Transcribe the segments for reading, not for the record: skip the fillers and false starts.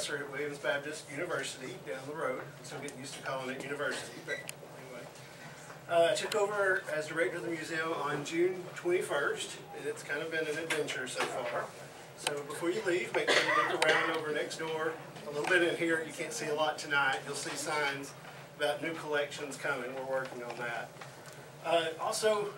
professor at Williams Baptist University down the road. I'm still getting used to calling it university, but anyway. I took over as director of the museum on June 21st, and it's kind of been an adventure so far. So before you leave, make sure you look around over next door. A little bit in here, you can't see a lot tonight. You'll see signs about new collections coming. We're working on that. Also,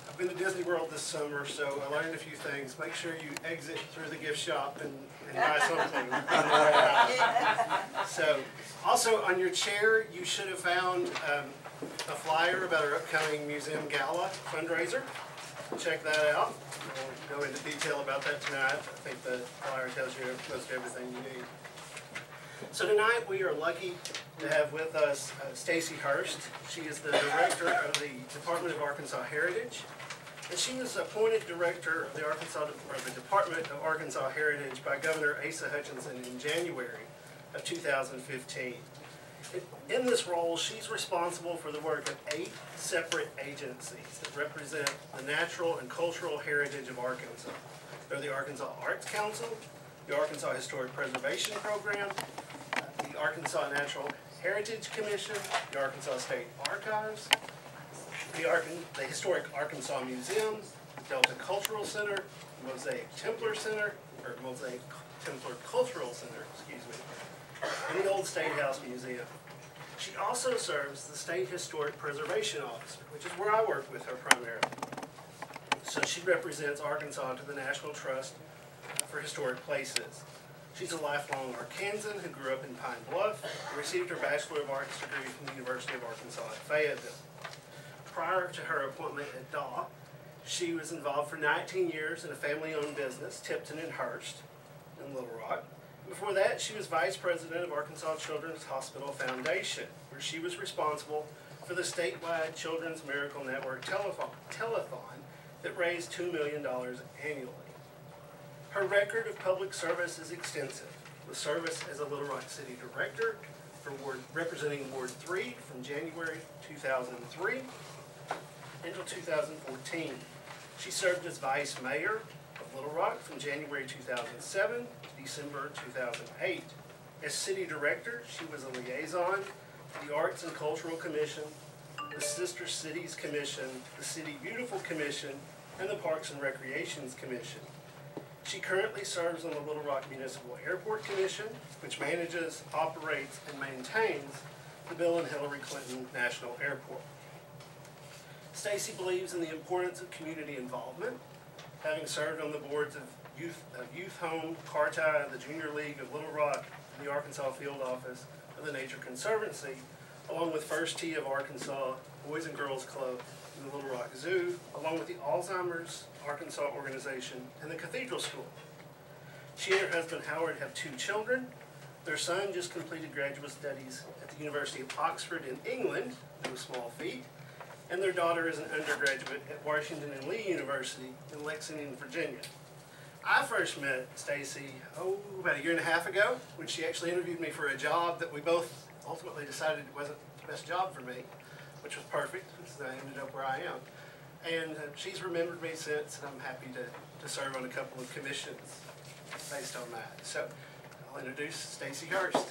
I've been to Disney World this summer, so I learned a few things. Make sure you exit through the gift shop and buy something on the way out. So, also on your chair, you should have found a flyer about our upcoming museum gala fundraiser. Check that out. We'll go into detail about that tonight. I think the flyer tells you most everything you need. So tonight we are lucky to have with us Stacy Hurst. She is the director of the Department of Arkansas Heritage, and she was appointed director of the Department of Arkansas Heritage by Governor Asa Hutchinson in January of 2015. In this role, she's responsible for the work of 8 separate agencies that represent the natural and cultural heritage of Arkansas. They're the Arkansas Arts Council, the Arkansas Historic Preservation Program, the Arkansas Natural Heritage Commission, the Arkansas State Archives, the Historic Arkansas Museum, the Delta Cultural Center, the Mosaic Templar Center, or Mosaic Templar Cultural Center, excuse me, and the Old State House Museum. She also serves the State Historic Preservation Officer, which is where I work with her primarily. So she represents Arkansas to the National Trust for Historic Places. She's a lifelong Arkansan who grew up in Pine Bluff and received her Bachelor of Arts degree from the University of Arkansas at Fayetteville. Prior to her appointment at DAW, she was involved for 19 years in a family-owned business, Tipton and Hurst, in Little Rock. Before that, she was vice president of Arkansas Children's Hospital Foundation, where she was responsible for the statewide Children's Miracle Network telethon that raised $2 million annually. Her record of public service is extensive, with service as a Little Rock City Director for representing Ward 3 from January 2003 until 2014. She served as Vice Mayor of Little Rock from January 2007 to December 2008. As City Director, she was a liaison to the Arts and Cultural Commission, the Sister Cities Commission, the City Beautiful Commission, and the Parks and Recreations Commission. She currently serves on the Little Rock Municipal Airport Commission, which manages, operates, and maintains the Bill and Hillary Clinton National Airport. Stacy believes in the importance of community involvement, having served on the boards of Youth Home, CARTI, the Junior League of Little Rock, and the Arkansas Field Office of the Nature Conservancy, along with First Tee of Arkansas, Boys and Girls Club, and the Little Rock Zoo, along with the Alzheimer's Arkansas organization and the Cathedral School. She and her husband Howard have 2 children. Their son just completed graduate studies at the University of Oxford in England, no small feat, and their daughter is an undergraduate at Washington and Lee University in Lexington, Virginia. I first met Stacy, about 1.5 years ago, when she actually interviewed me for a job that we both ultimately decided wasn't the best job for me, which was perfect, so I ended up where I am. And she's remembered me since, and I'm happy to serve on a couple of commissions based on that. So I'll introduce Stacy Hurst.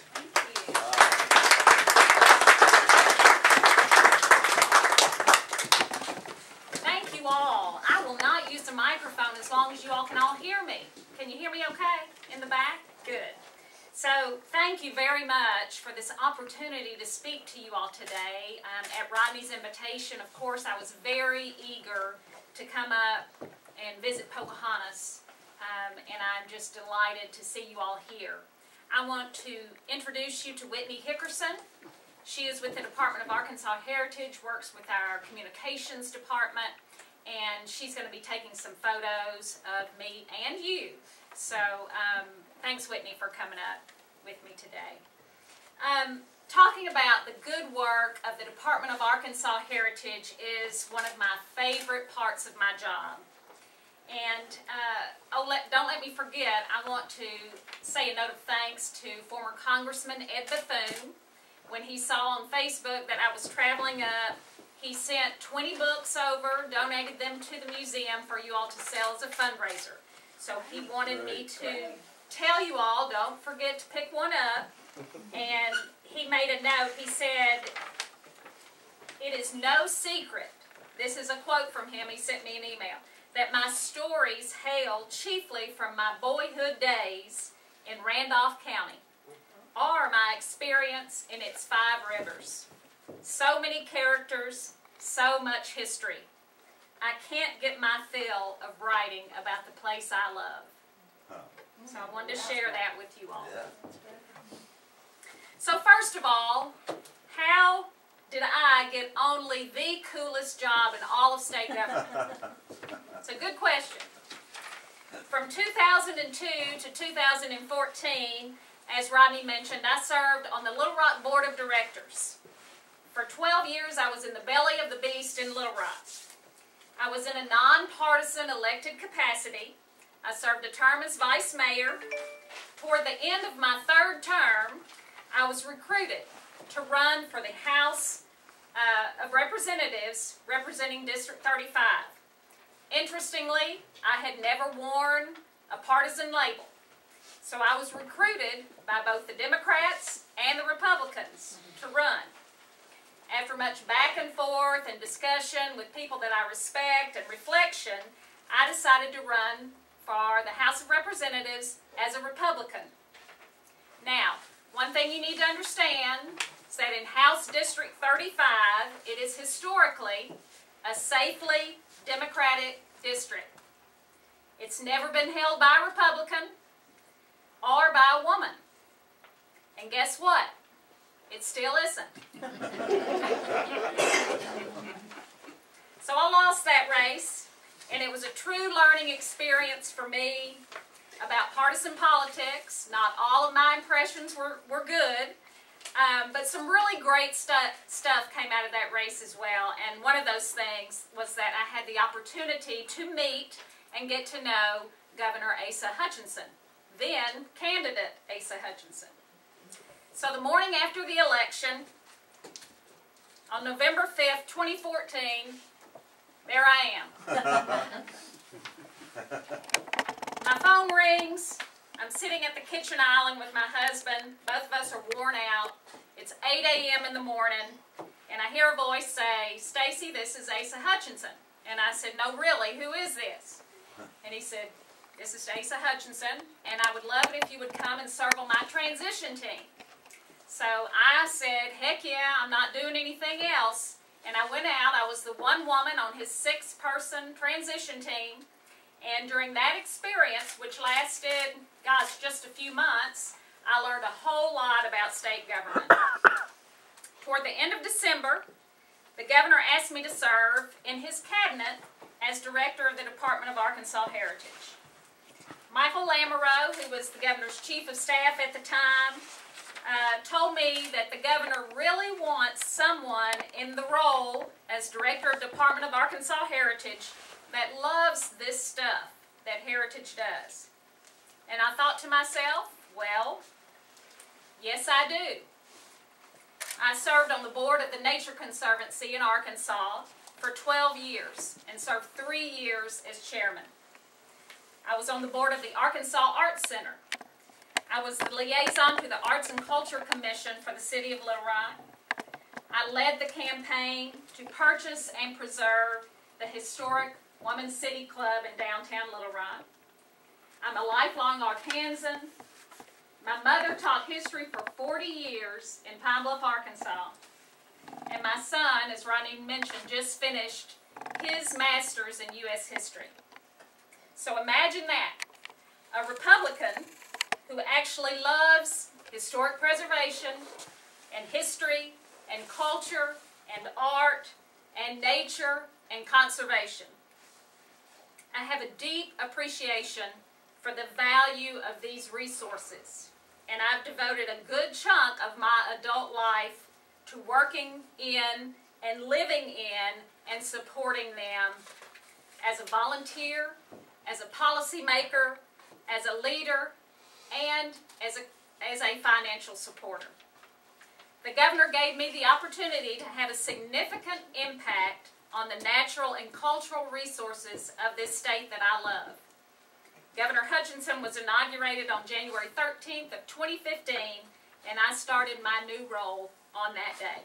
Thank you all. I will not use the microphone as long as you all can all hear me. Can you hear me okay in the back? Good. So thank you very much for this opportunity to speak to you all today. At Rodney's invitation, of course, I was very eager to come up and visit Pocahontas, and I'm just delighted to see you all here. I want to introduce you to Whitney Hickerson. She is with the Department of Arkansas Heritage, works with our communications department, and she's going to be taking some photos of me and you. So thanks, Whitney, for coming up with me today. Talking about the good work of the Department of Arkansas Heritage is one of my favorite parts of my job. And don't let me forget, I want to say a note of thanks to former Congressman Ed Bethune. When he saw on Facebook that I was traveling up, he sent 20 books over, donated them to the museum for you all to sell as a fundraiser. So he wanted me to tell you all, don't forget to pick one up. And he made a note. He said, "It is no secret," this is a quote from him, he sent me an email, "that my stories hail chiefly from my boyhood days in Randolph County, or my experience in its 5 rivers. So many characters, so much history. I can't get my fill of writing about the place I love." So I wanted to share that with you all. So first of all, how did I get only the coolest job in all of state government? It's a good question. From 2002 to 2014, as Rodney mentioned, I served on the Little Rock Board of Directors. For 12 years, I was in the belly of the beast in Little Rock. I was in a nonpartisan elected capacity. I served a term as vice mayor. Toward the end of my 3rd term, I was recruited to run for the House of Representatives representing District 35. Interestingly, I had never worn a partisan label. So I was recruited by both the Democrats and the Republicans to run. After much back and forth and discussion with people that I respect and reflection, I decided to run for the House of Representatives as a Republican. Now, one thing you need to understand is that in House District 35, it is historically a safely Democratic district. It's never been held by a Republican or by a woman. And guess what? It still isn't. So I lost that race, and it was a true learning experience for me about partisan politics. Not all of my impressions were good, but some really great stuff came out of that race as well. And one of those things was that I had the opportunity to meet and get to know Governor Asa Hutchinson, then candidate Asa Hutchinson. So the morning after the election, on November 5th, 2014, there I am. My phone rings. I'm sitting at the kitchen island with my husband. Both of us are worn out. It's 8 a.m. in the morning, and I hear a voice say, "Stacy, this is Asa Hutchinson." And I said, "No, really, who is this?" And he said, "This is Asa Hutchinson, and I would love it if you would come and serve on my transition team." So I said, "Heck yeah, I'm not doing anything else." And I went out. I was the one woman on his 6-person transition team. And during that experience, which lasted, gosh, just a few months, I learned a whole lot about state government. Toward the end of December, the governor asked me to serve in his cabinet as director of the Department of Arkansas Heritage. Michael Lamoureux, who was the governor's chief of staff at the time, told me that the governor really wants someone in the role as director of Department of Arkansas Heritage that loves this stuff that Heritage does. And I thought to myself, well, yes I do. I served on the board of the Nature Conservancy in Arkansas for 12 years and served 3 years as chairman. I was on the board of the Arkansas Arts Center. I was the liaison to the Arts and Culture Commission for the City of Little Rock. I led the campaign to purchase and preserve the historic Woman City Club in downtown Little Rock. I'm a lifelong Arkansan. My mother taught history for 40 years in Pine Bluff, Arkansas. And my son, as Rodney mentioned, just finished his master's in U.S. history. So imagine that. A Republican who actually loves historic preservation and history and culture and art and nature and conservation. I have a deep appreciation for the value of these resources, and I've devoted a good chunk of my adult life to working in and living in and supporting them as a volunteer, as a policymaker, as a leader, and as a financial supporter. The governor gave me the opportunity to have a significant impact on the natural and cultural resources of this state that I love. Governor Hutchinson was inaugurated on January 13th of 2015, and I started my new role on that day.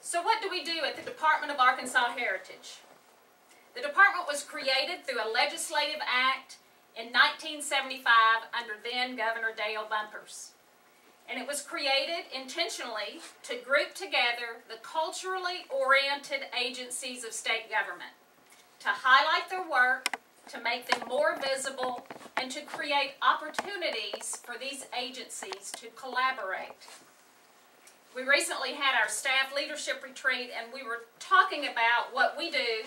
So what do we do at the Department of Arkansas Heritage? The department was created through a legislative act in 1975 under then Governor Dale Bumpers. And it was created intentionally to group together the culturally oriented agencies of state government, to highlight their work, to make them more visible, and to create opportunities for these agencies to collaborate. We recently had our staff leadership retreat, and we were talking about what we do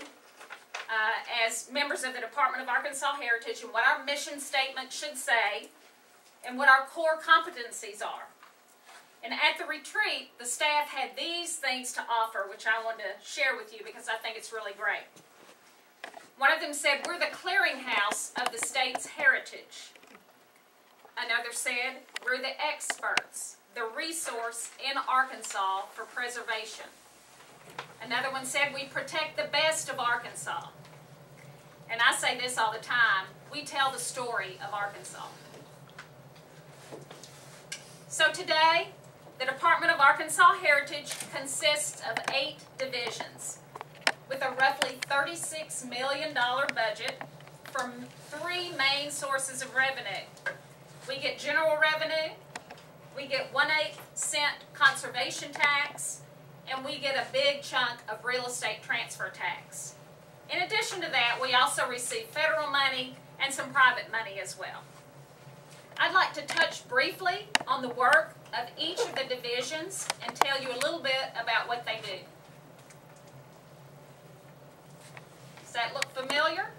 as members of the Department of Arkansas Heritage and what our mission statement should say and what our core competencies are. And at the retreat, the staff had these things to offer, which I want to share with you because I think it's really great. One of them said, we're the clearinghouse of the state's heritage. Another said, we're the experts, the resource in Arkansas for preservation. Another one said, we protect the best of Arkansas. And I say this all the time, we tell the story of Arkansas. So today, the Department of Arkansas Heritage consists of 8 divisions with a roughly $36 million budget from 3 main sources of revenue. We get general revenue, we get 1/8 cent conservation tax, and we get a big chunk of real estate transfer tax. In addition to that, we also receive federal money and some private money as well. I'd like to touch briefly on the work of each of the divisions and tell you a little bit about what they do. Does that look familiar?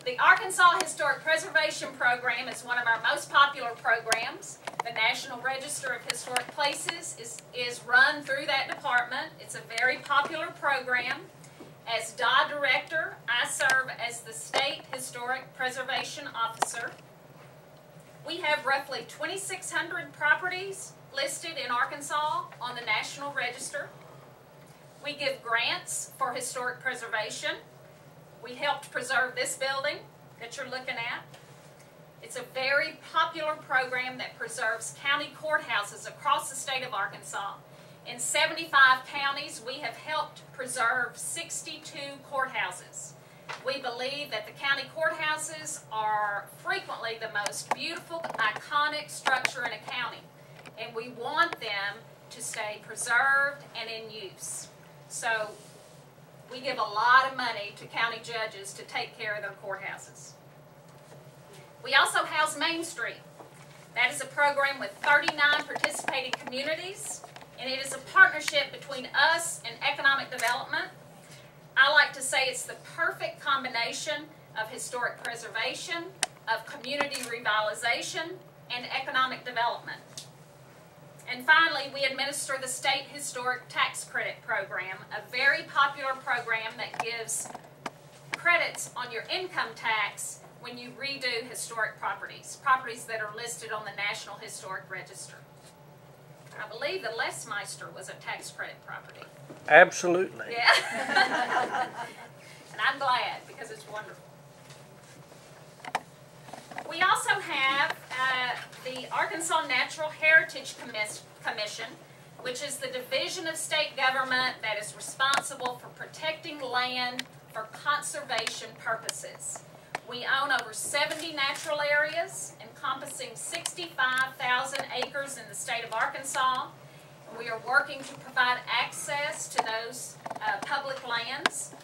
The Arkansas Historic Preservation Program is one of our most popular programs. The National Register of Historic Places is run through that department. It's a very popular program. As DA Director, I serve as the State Historic Preservation Officer. We have roughly 2,600 properties listed in Arkansas on the National Register. We give grants for historic preservation. We helped preserve this building that you're looking at. It's a very popular program that preserves county courthouses across the state of Arkansas. In 75 counties, we have helped preserve 62 courthouses. We believe that the county courthouses are frequently the most beautiful, iconic structure in a county, and we want them to stay preserved and in use. So we give a lot of money to county judges to take care of their courthouses. We also house Main Street. That is a program with 39 participating communities, and it is a partnership between us and economic development. I like to say it's the perfect combination of historic preservation, of community revitalization, and economic development. And finally, we administer the State Historic Tax Credit Program, a very popular program that gives credits on your income tax when you redo historic properties, properties that are listed on the National Historic Register. I believe the Lesmeister was a tax credit property. Absolutely. Yeah. And I'm glad because it's wonderful. We also have the Arkansas Natural Heritage Commission, which is the division of state government that is responsible for protecting land for conservation purposes. We own over 70 natural areas encompassing 65,000 acres in the state of Arkansas. And we are working to provide access to those public lands.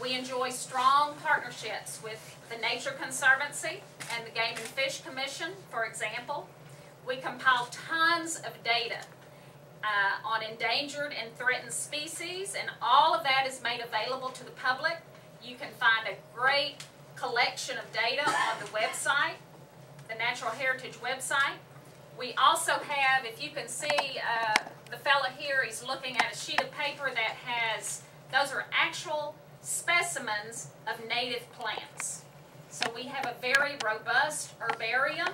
We enjoy strong partnerships with the Nature Conservancy and the Game and Fish Commission, for example. We compile tons of data on endangered and threatened species, and all of that is made available to the public. You can find a great collection of data on the website, the Natural Heritage website. We also have, if you can see the fella here, he's looking at a sheet of paper that has, those are actual specimens of native plants. So we have a very robust herbarium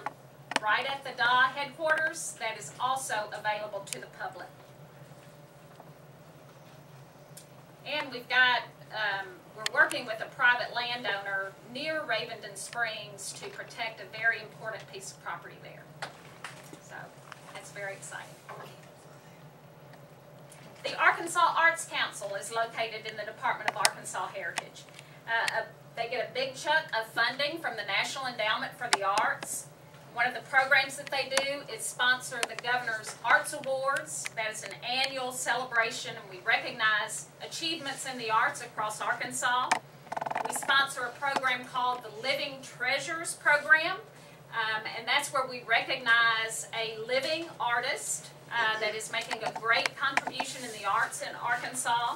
right at the DA headquarters that is also available to the public. And we've got we're working with a private landowner near Ravenden Springs to protect a very important piece of property there. So that's very exciting. The Arkansas Arts Council is located in the Department of Arkansas Heritage. They get a big chunk of funding from the National Endowment for the Arts. One of the programs that they do is sponsor the Governor's Arts Awards. That is an annual celebration, and we recognize achievements in the arts across Arkansas. We sponsor a program called the Living Treasures Program, and that's where we recognize a living artist that is making a great contribution in the arts in Arkansas.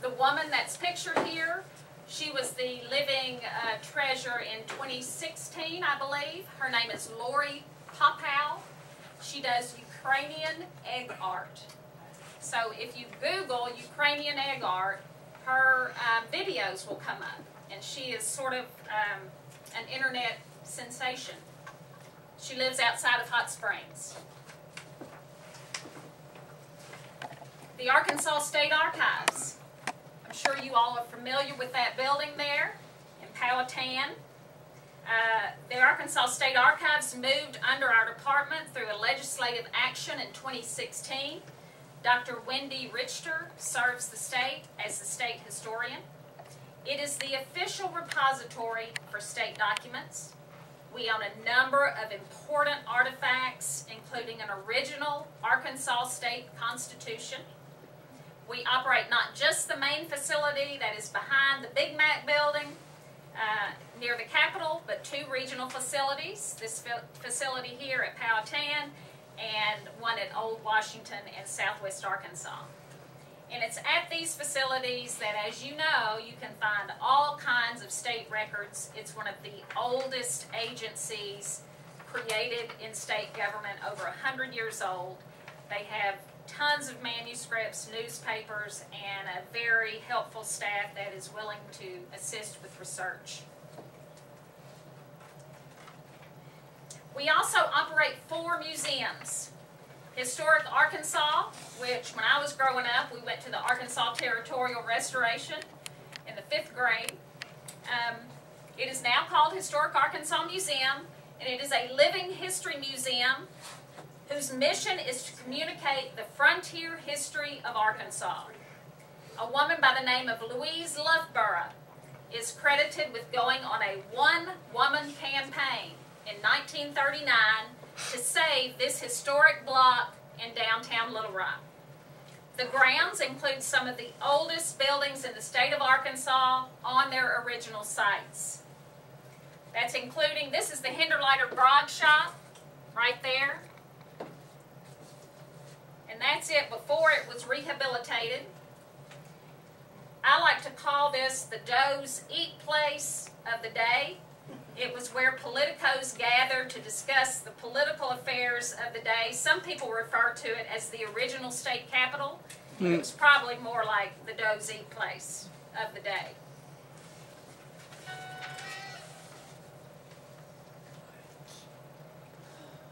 The woman that's pictured here, she was the living treasure in 2016, I believe. Her name is Lori Popow. She does Ukrainian egg art. So if you Google Ukrainian egg art, her videos will come up. And she is sort of an internet sensation. She lives outside of Hot Springs. The Arkansas State Archives. I'm sure you all are familiar with that building there in Powhatan. The Arkansas State Archives moved under our department through a legislative action in 2016. Dr. Wendy Richter serves the state as the state historian. It is the official repository for state documents. We own a number of important artifacts, including an original Arkansas State Constitution. We operate not just the main facility that is behind the Big Mac building near the Capitol, but two regional facilities. This facility here at Powhatan and one at Old Washington in southwest Arkansas. And it's at these facilities that, as you know, you can find all kinds of state records. It's one of the oldest agencies created in state government, over 100 years old. They have tons of manuscripts, newspapers, and a very helpful staff that is willing to assist with research. We also operate 4 museums. Historic Arkansas, which when I was growing up, we went to the Arkansas Territorial Restoration in the 5th grade. It is now called Historic Arkansas Museum, and it is a living history museum whose mission is to communicate the frontier history of Arkansas. A woman by the name of Louise Loughborough is credited with going on a one-woman campaign in 1939 to save this historic block in downtown Little Rock. The grounds include some of the oldest buildings in the state of Arkansas on their original sites. That's including, this is the Hinderleiter Grog Shop, right there. And that's it before it was rehabilitated. I like to call this the Doe's Eat Place of the day. It was where politicos gathered to discuss the political affairs of the day. Some people refer to it as the original state capitol. It was probably more like the Doe's Eat Place of the day.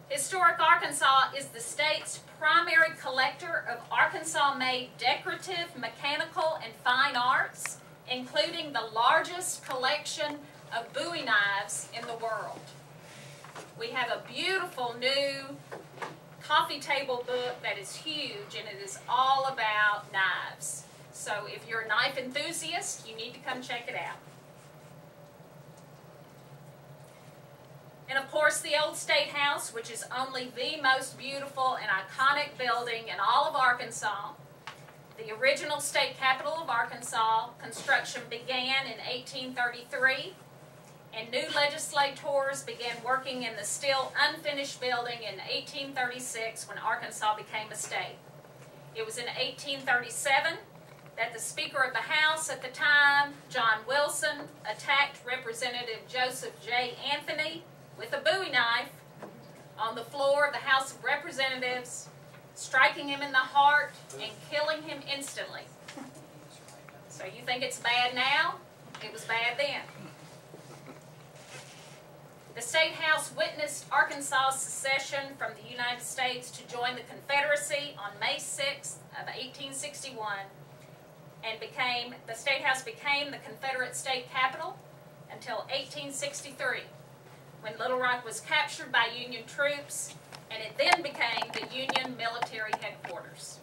Historic Arkansas is the state's primary collector of Arkansas-made decorative, mechanical, and fine arts, including the largest collection of Bowie knives in the world. We have a beautiful new coffee table book that is huge, and it is all about knives. So if you're a knife enthusiast, you need to come check it out. And of course, the Old State House, which is only the most beautiful and iconic building in all of Arkansas. The original state capitol of Arkansas construction began in 1833, and new legislators began working in the still unfinished building in 1836 when Arkansas became a state. It was in 1837 that the Speaker of the House at the time, John Wilson, attacked Representative Joseph J. Anthony with a Bowie knife on the floor of the House of Representatives, striking him in the heart and killing him instantly. So you think it's bad now? It was bad then. The State House witnessed Arkansas' secession from the United States to join the Confederacy on May 6th of 1861. and the State House became the Confederate state capital until 1863, when Little Rock was captured by Union troops, and it then became the Union military headquarters.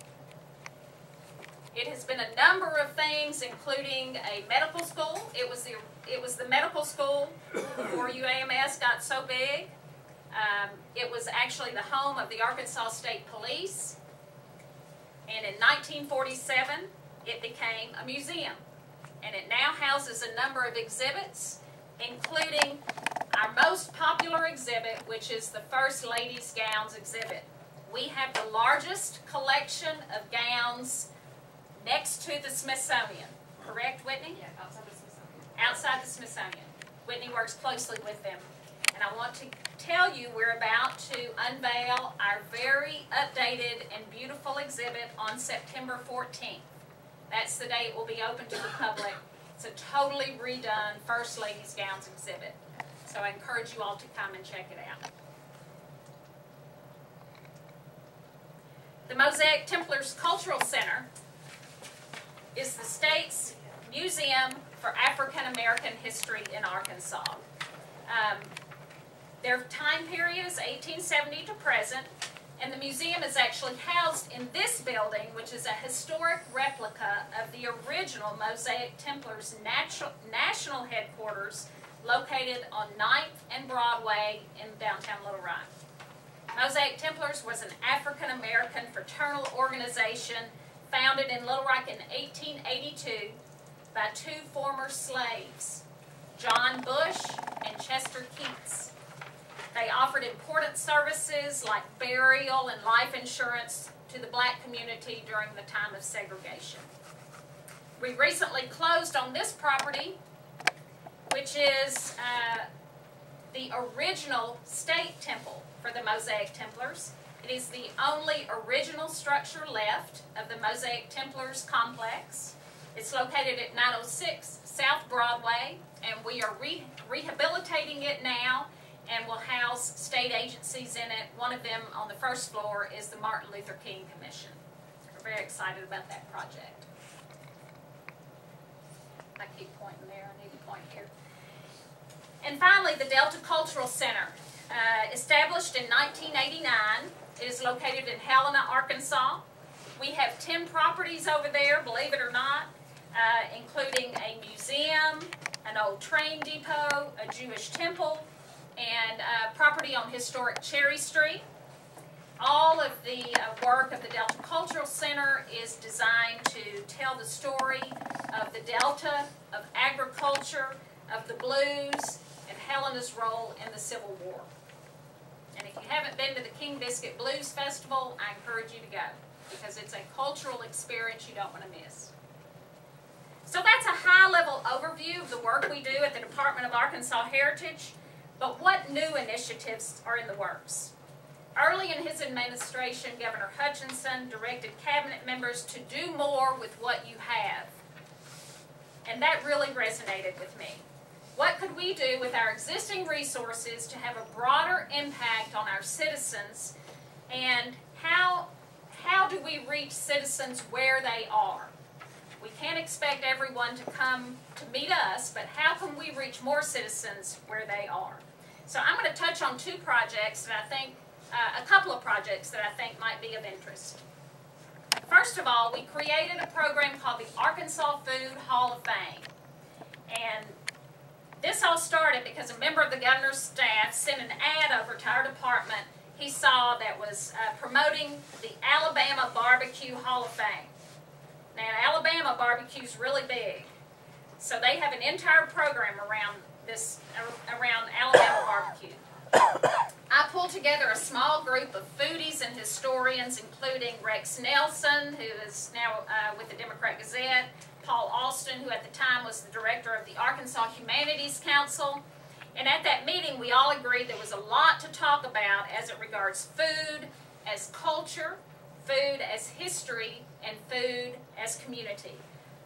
It has been a number of things, including a medical school. It was the medical school before UAMS got so big. It was actually the home of the Arkansas State Police. And in 1947, it became a museum. And it now houses a number of exhibits, including our most popular exhibit, which is the First Lady's Gowns exhibit. We have the largest collection of gowns next to the Smithsonian. Correct, Whitney? Yeah, outside the Smithsonian. Outside the Smithsonian. Whitney works closely with them. And I want to tell you we're about to unveil our very updated and beautiful exhibit on September 14th. That's the day it will be open to the public. It's a totally redone First Lady's Gowns exhibit. So I encourage you all to come and check it out. The Mosaic Templars Cultural Center is the state's museum for African American history in Arkansas. Their time period is 1870 to present, and the museum is actually housed in this building, which is a historic replica of the original Mosaic Templars national headquarters located on 9th and Broadway in downtown Little Rock. Mosaic Templars was an African American fraternal organization founded in Little Rock in 1882 by two former slaves, John Bush and Chester Keats. They offered important services like burial and life insurance to the black community during the time of segregation. We recently closed on this property, which is the original state temple for the Mosaic Templars. It is the only original structure left of the Mosaic Templars complex. It's located at 906 South Broadway, and we are rehabilitating it now and will house state agencies in it. One of them on the first floor is the Martin Luther King Commission. We're very excited about that project. I keep pointing there, I need to point here. And finally, the Delta Cultural Center. Established in 1989, it is located in Helena, Arkansas. We have 10 properties over there, believe it or not, including a museum, an old train depot, a Jewish temple, and property on historic Cherry Street. All of the work of the Delta Cultural Center is designed to tell the story of the Delta, of agriculture, of the blues, and Helena's role in the Civil War. And if you haven't been to the King Biscuit Blues Festival, I encourage you to go, because it's a cultural experience you don't want to miss. So that's a high-level overview of the work we do at the Department of Arkansas Heritage, but what new initiatives are in the works? Early in his administration, Governor Hutchinson directed cabinet members to do more with what you have. And that really resonated with me. What could we do with our existing resources to have a broader impact on our citizens, and how do we reach citizens where they are? We can't expect everyone to come to meet us, but how can we reach more citizens where they are? So I'm going to touch on two projects that I think, a couple of projects that I think might be of interest. First of all, we created a program called the Arkansas Food Hall of Fame. And this all started because a member of the governor's staff sent an ad over to our department he saw that was promoting the Alabama Barbecue Hall of Fame. Now, Alabama barbecue is really big, so they have an entire program around Alabama barbecue. I pulled together a small group of foodies and historians, including Rex Nelson, who is now with the Democrat Gazette, Paul Austin, who at the time was the director of the Arkansas Humanities Council. And at that meeting, we all agreed there was a lot to talk about as it regards food as culture, food as history, and food as community.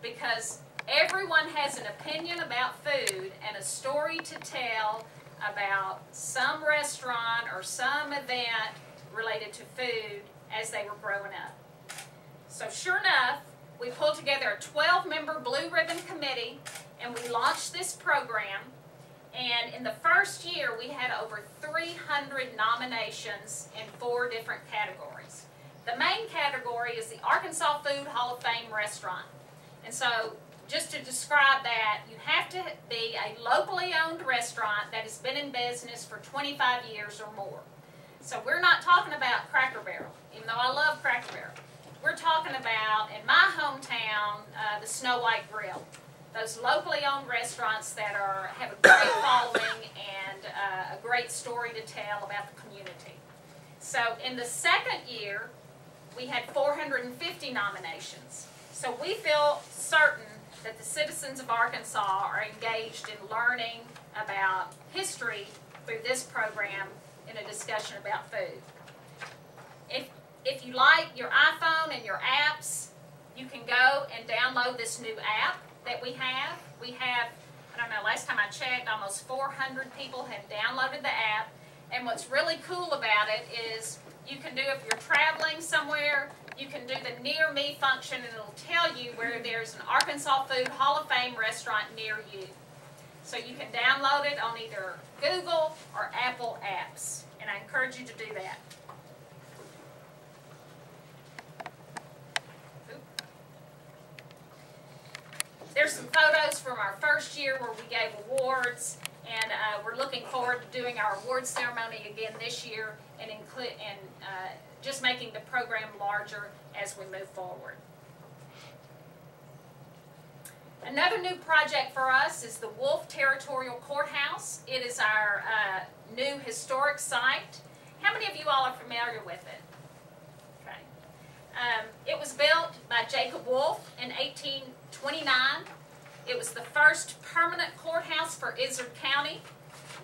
Because everyone has an opinion about food and a story to tell about some restaurant or some event related to food as they were growing up. So sure enough, we pulled together a 12-member Blue Ribbon Committee, and we launched this program. And in the first year, we had over 300 nominations in 4 different categories. The main category is the Arkansas Food Hall of Fame restaurant. And so, just to describe that, you have to be a locally owned restaurant that has been in business for 25 years or more. So we're not talking about Cracker Barrel, even though I love Cracker Barrel. We're talking about, in my hometown, the Snow White Grill. Those locally owned restaurants that have a great following and a great story to tell about the community. So in the second year, we had 450 nominations. So we feel certain that the citizens of Arkansas are engaged in learning about history through this program in a discussion about food. If you like your iPhone and your apps, you can go and download this new app that we have. We have, I don't know, last time I checked, almost 400 people have downloaded the app. And what's really cool about it is you can do, if you're traveling somewhere, you can do the Near Me function, and it'll tell you where there's an Arkansas Food Hall of Fame restaurant near you. So you can download it on either Google or Apple apps, and I encourage you to do that. There's some photos from our first year where we gave awards, and we're looking forward to doing our awards ceremony again this year and just making the program larger as we move forward. Another new project for us is the Wolf Territorial Courthouse. It is our new historic site. How many of you all are familiar with it? Okay. It was built by Jacob Wolf in 1829. It was the first permanent courthouse for Izard County.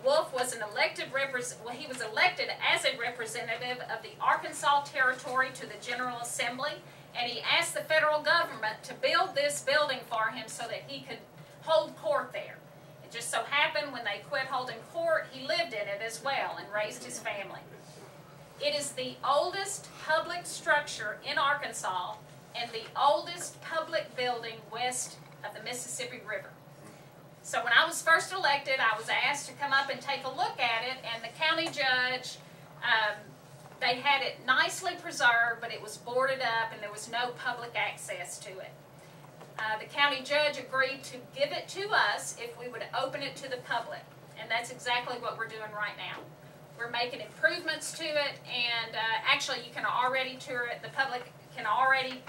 Wolf was he was elected as a representative of the Arkansas Territory to the General Assembly, and he asked the federal government to build this building for him so that he could hold court there. It just so happened when they quit holding court, he lived in it as well and raised his family. It is the oldest public structure in Arkansas and the oldest public building west of the Mississippi River. So when I was first elected, I was asked to come up and take a look at it, and the county judge, they had it nicely preserved, but it was boarded up and there was no public access to it. The county judge agreed to give it to us if we would open it to the public, and that's exactly what we're doing right now. We're making improvements to it, and actually you can already tour it. The public can already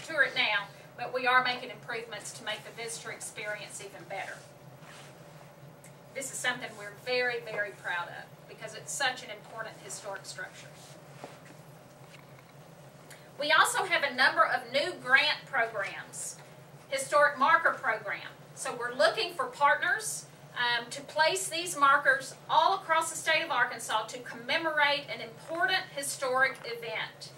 tour it now, but we are making improvements to make the visitor experience even better. This is something we're very, very proud of because it's such an important historic structure. We also have a number of new grant programs. Historic Marker Program. So we're looking for partners to place these markers all across the state of Arkansas to commemorate an important historic event.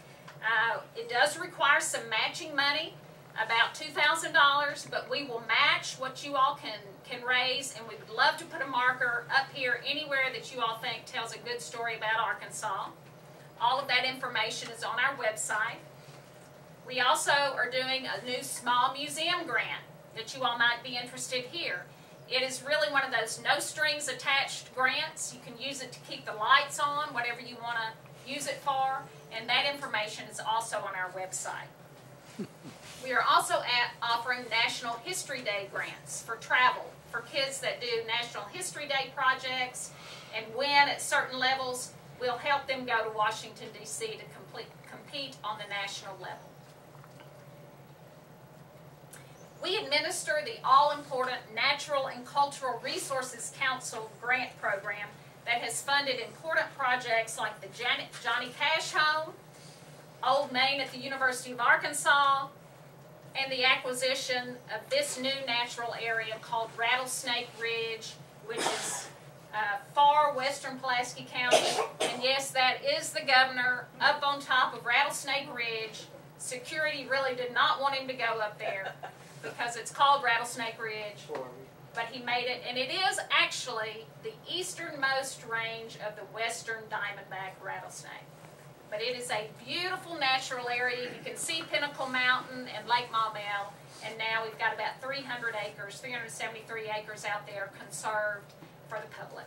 It does require some matching money, about $2,000, but we will match what you all can raise, and we would love to put a marker up here anywhere that you all think tells a good story about Arkansas. All of that information is on our website. We also are doing a new small museum grant that you all might be interested here. It is really one of those no strings attached grants. You can use it to keep the lights on, whatever you want to use it for, and that information is also on our website. We are also offering National History Day grants for travel, for kids that do National History Day projects, and win at certain levels, we'll help them go to Washington, D.C. to compete on the national level. We administer the all-important Natural and Cultural Resources Council grant program that has funded important projects like the Johnny Cash Home, Old Main at the University of Arkansas, and the acquisition of this new natural area called Rattlesnake Ridge, which is far western Pulaski County. And yes, that is the governor up on top of Rattlesnake Ridge. Security really did not want him to go up there because it's called Rattlesnake Ridge, but he made it, and it is actually the easternmost range of the western diamondback rattlesnake. but it is a beautiful natural area. You can see Pinnacle Mountain and Lake Maumelle, and now we've got about 300 acres, 373 acres out there conserved for the public.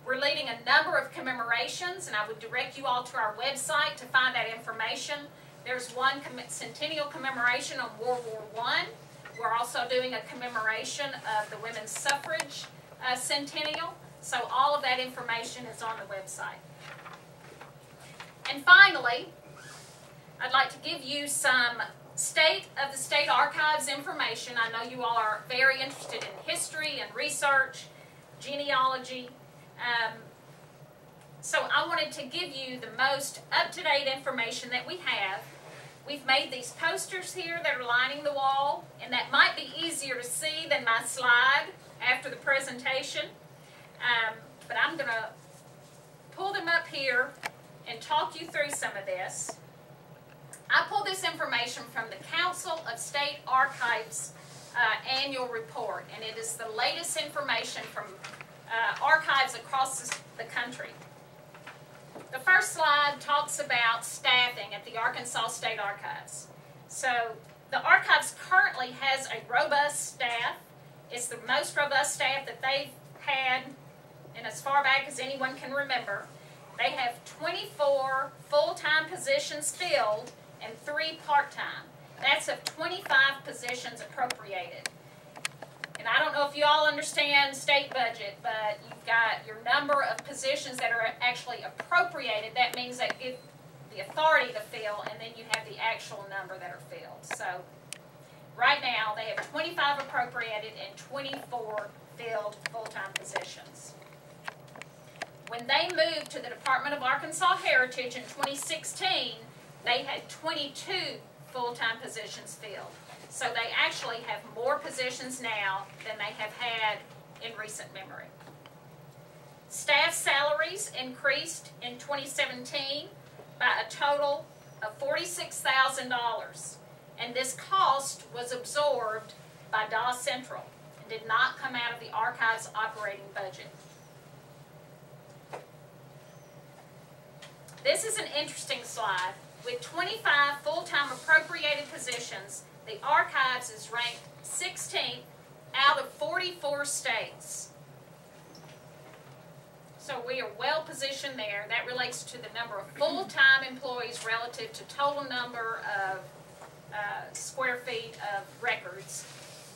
We're leading a number of commemorations, and I would direct you all to our website to find that information. There's one centennial commemoration on World War I. We're also doing a commemoration of the women's suffrage centennial. So all of that information is on the website. And finally, I'd like to give you some state of the state archives information. I know you all are very interested in history and research, genealogy. So I wanted to give you the most up-to-date information that we have. We've made these posters here that are lining the wall, and that might be easier to see than my slide after the presentation. But I'm going to pull them up here and talk you through some of this. I pulled this information from the Council of State Archives annual report, and it is the latest information from archives across the country. The first slide talks about staffing at the Arkansas State Archives. So the archives currently has a robust staff. It's the most robust staff that they've had in as far back as anyone can remember. They have 24 full-time positions filled and 3 part-time. That's of 25 positions appropriated. And I don't know if you all understand state budget, but you've got your number of positions that are actually appropriated. That means they give the authority to fill, and then you have the actual number that are filled. So right now, they have 25 appropriated and 24 filled full-time positions. When they moved to the Department of Arkansas Heritage in 2016, they had 22 full-time positions filled. So they actually have more positions now than they have had in recent memory. Staff salaries increased in 2017 by a total of $46,000, and this cost was absorbed by Dawes Central and did not come out of the archive's operating budget. This is an interesting slide. With 25 full-time appropriated positions, the archives is ranked 16th out of 44 states. So we are well positioned there. That relates to the number of full-time employees relative to total number of square feet of records.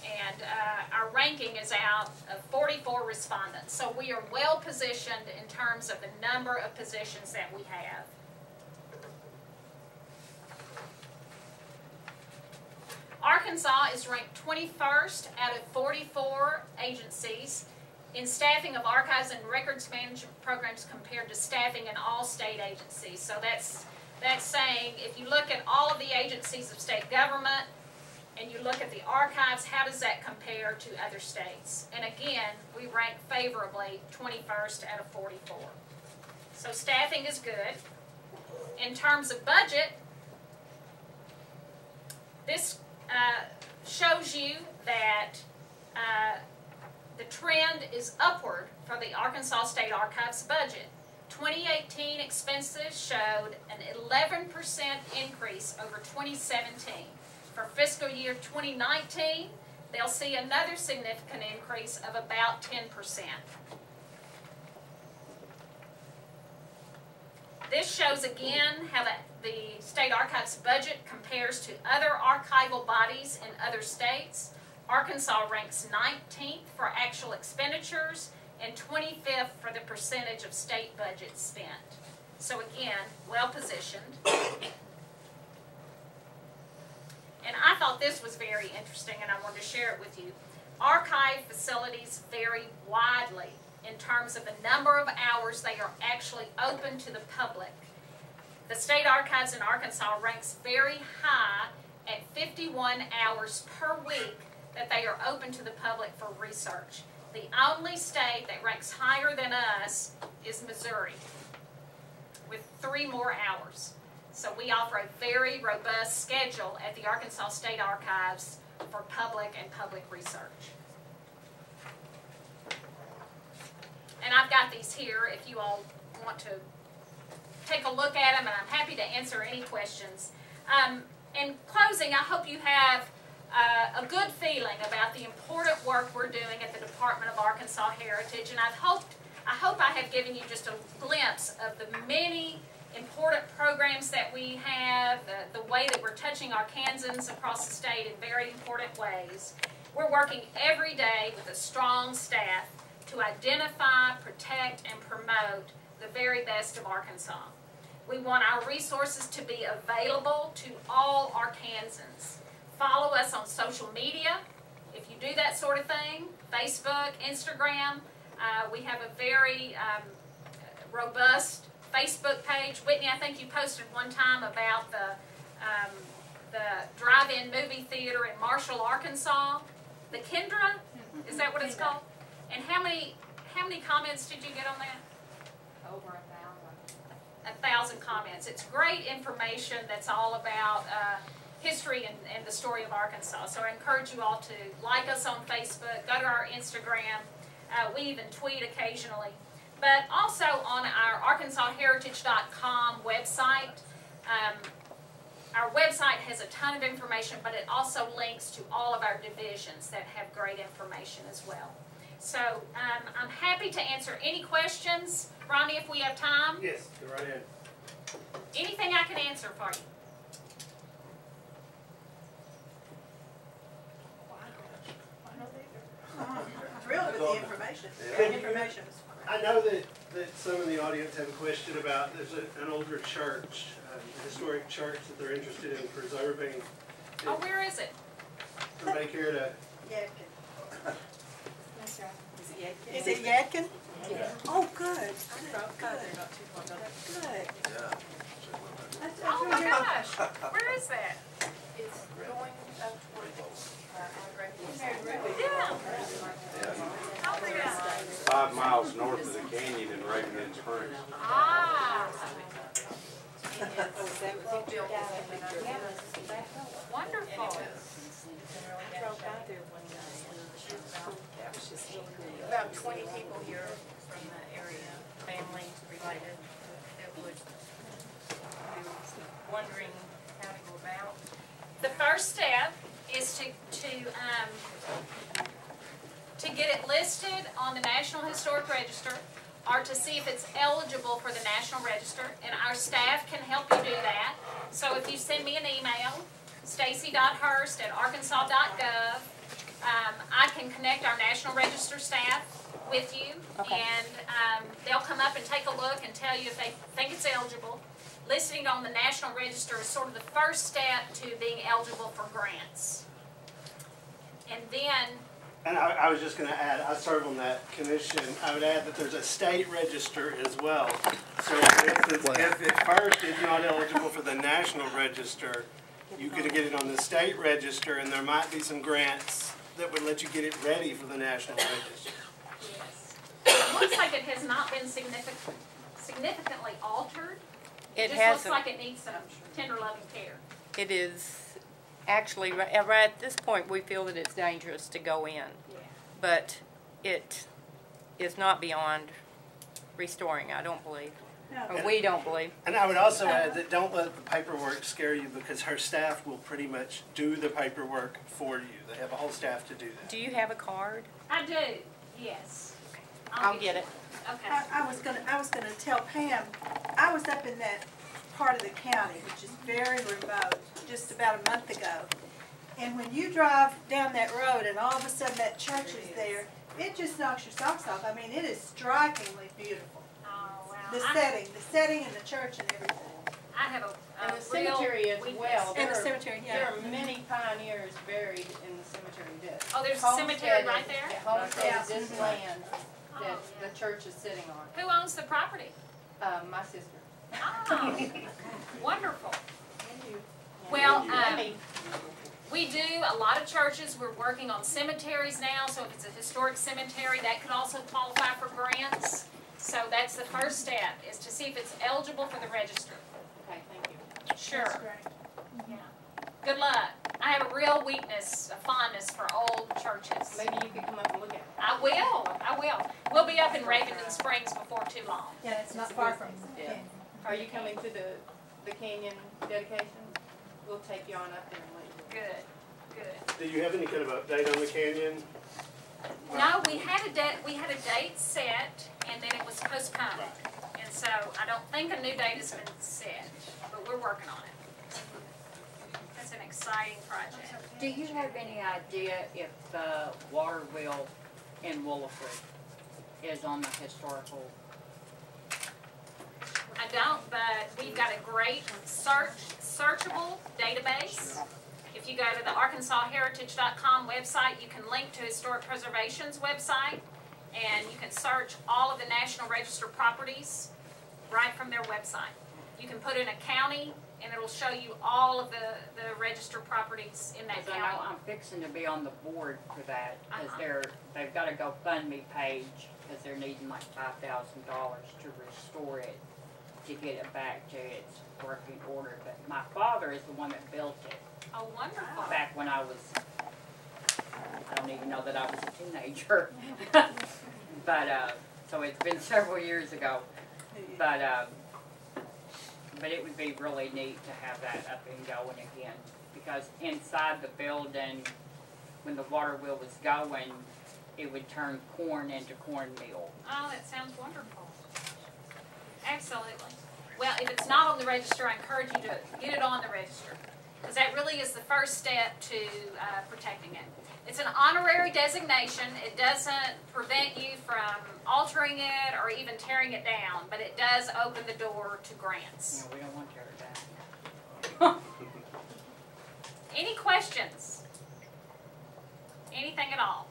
And our ranking is out of 44 respondents. So we are well positioned in terms of the number of positions that we have. Arkansas is ranked 21st out of 44 agencies in staffing of archives and records management programs compared to staffing in all state agencies. So that's saying if you look at all of the agencies of state government and you look at the archives, how does that compare to other states? And again, we rank favorably 21st out of 44. So staffing is good. In terms of budget, this shows you that the trend is upward for the Arkansas State Archives budget. 2018 expenses showed an 11% increase over 2017. For fiscal year 2019, they'll see another significant increase of about 10%. This shows again how the State Archives budget compares to other archival bodies in other states. Arkansas ranks 19th for actual expenditures and 25th for the percentage of state budget spent. So again, well positioned. And I thought this was very interesting and I wanted to share it with you. Archive facilities vary widely in terms of the number of hours they are actually open to the public. The State Archives in Arkansas ranks very high at 51 hours per week that they are open to the public for research. The only state that ranks higher than us is Missouri, with 3 more hours. So we offer a very robust schedule at the Arkansas State Archives for public and public research. And I've got these here if you all want to take a look at them, and I'm happy to answer any questions. In closing, I hope you have a good feeling about the important work we're doing at the Department of Arkansas Heritage, and I hope I have given you just a glimpse of the many important programs that we have, the way that we're touching Arkansans across the state in very important ways. We're working every day with a strong staff to identify, protect, and promote the very best of Arkansas. We want our resources to be available to all Arkansans. Follow us on social media. If you do that sort of thing, Facebook, Instagram, we have a very robust Facebook page. Whitney, I think you posted one time about the drive-in movie theater in Marshall, Arkansas. The Kendra, is that what it's called? And how many comments did you get on that? Over 1,000. 1,000 comments. It's great information that's all about history and the story of Arkansas. So I encourage you all to like us on Facebook, go to our Instagram. We even tweet occasionally. But also on our ArkansasHeritage.com website. Our website has a ton of information, but it also links to all of our divisions that have great information as well. So I'm happy to answer any questions. Ronnie, if we have time. Yes, go right ahead. Anything I can answer for you. Thrilled with the information. Yeah. Information was I know that some in the audience have a question about, there's an older church, a historic church that they're interested in preserving. Oh, where is it? Everybody care to? Yadkin. That's right. Is it Yadkin? Is it Yadkin? Yeah. Oh, good. Good. Good. Oh my gosh, where is that? It's going up toward Yeah. Oh, yeah. 5 miles north of the canyon in Raven Springs. Ah, wonderful. About 20 people here from the area, families related, that would be wondering how to go about. The first step is to get it listed on the National Historic Register, or to see if it's eligible for the National Register, and our staff can help you do that. So if you send me an email, stacy.hurst@arkansas.gov, I can connect our National Register staff with you, and they'll come up and take a look and tell you if they think it's eligible. Listing on the National Register is sort of the first step to being eligible for grants. And then, And I was just going to add, I serve on that commission. I would add that there's a state register as well. So for instance, if at first it's not eligible for the National Register, you could get it on the state register, and there might be some grants that would let you get it ready for the National Register. it looks like it has not been significantly altered. It just looks hasn't. like it needs some tender loving care. It is actually, right at this point, we feel that it's dangerous to go in. Yeah. But it is not beyond restoring, I don't believe. Or we don't believe. And I would also add that don't let the paperwork scare you, because her staff will pretty much do the paperwork for you. They have a whole staff to do that. Do you have a card? I do, yes. I'll get it. Okay. I was gonna tell Pam, I was up in that part of the county, which is very remote, just about a month ago. And when you drive down that road and all of a sudden that church is there, it just knocks your socks off. I mean, it is strikingly beautiful. Oh, wow. The setting and the church and everything. I have a And the real cemetery as weakness. well. And the There are- cemetery, There yeah. are many pioneers buried in the cemetery that. Oh, there's a cemetery homesteaded- right there? that homesteaded this Yeah. land Oh, that yeah. the church is sitting on. Who owns the property? My sister. Oh, wonderful. Well, I mean, we do a lot of churches. We're working on cemeteries now, so if it's a historic cemetery, that could also qualify for grants. So that's the first step, is to see if it's eligible for the register. okay, thank you. Sure. That's great. Yeah. Good luck. I have a real weakness, a fondness for old churches. Maybe you could come up and look at it. I will. We'll be up in Raventon Springs before too long. Yeah, it's not far from Yeah. Are you coming to the canyon dedication? We'll take you on up there and let you. Good, good. Do you have any kind of update on the canyon? No, we had a date set, and then it was postponed. And so I don't think a new date has been set, but we're working on it. That's an exciting project. Do you have any idea if the water wheel in Willowford is on the historical? I don't, but we've got a great searchable database. If you go to the ArkansasHeritage.com website, you can link to Historic Preservation's website, and you can search all of the National Register properties right from their website. You can put in a county, and it'll show you all of the register properties in that Because I know county. I'm fixing to be on the board for that, because Uh-huh. they've got a GoFundMe page, because they're needing like $5,000 to restore it, to get it back to its working order. But my father is the one that built it, Oh, wonderful. back when I don't even know that I was a teenager. But, so it's been several years ago. But it would be really neat to have that up and going again, because inside the building, when the water wheel was going, it would turn corn into cornmeal. Oh, that sounds wonderful. Absolutely. Well, if it's not on the register, I encourage you to get it on the register, because that really is the first step to protecting it. It's an honorary designation. It doesn't prevent you from altering it or even tearing it down, but it does open the door to grants. We don't want to tear it down. Any questions? Anything at all?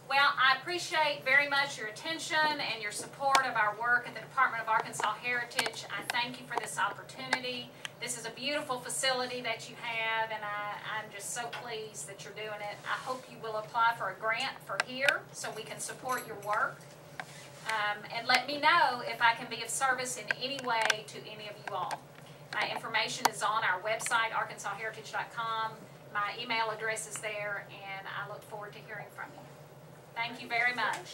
Well, I appreciate very much your attention and your support of our work at the Department of Arkansas Heritage. I thank you for this opportunity. This is a beautiful facility that you have, and I'm just so pleased that you're doing it. I hope you will apply for a grant for here so we can support your work. And let me know if I can be of service in any way to any of you all. My information is on our website, ArkansasHeritage.com. My email address is there, and I look forward to hearing from you. Thank you very much.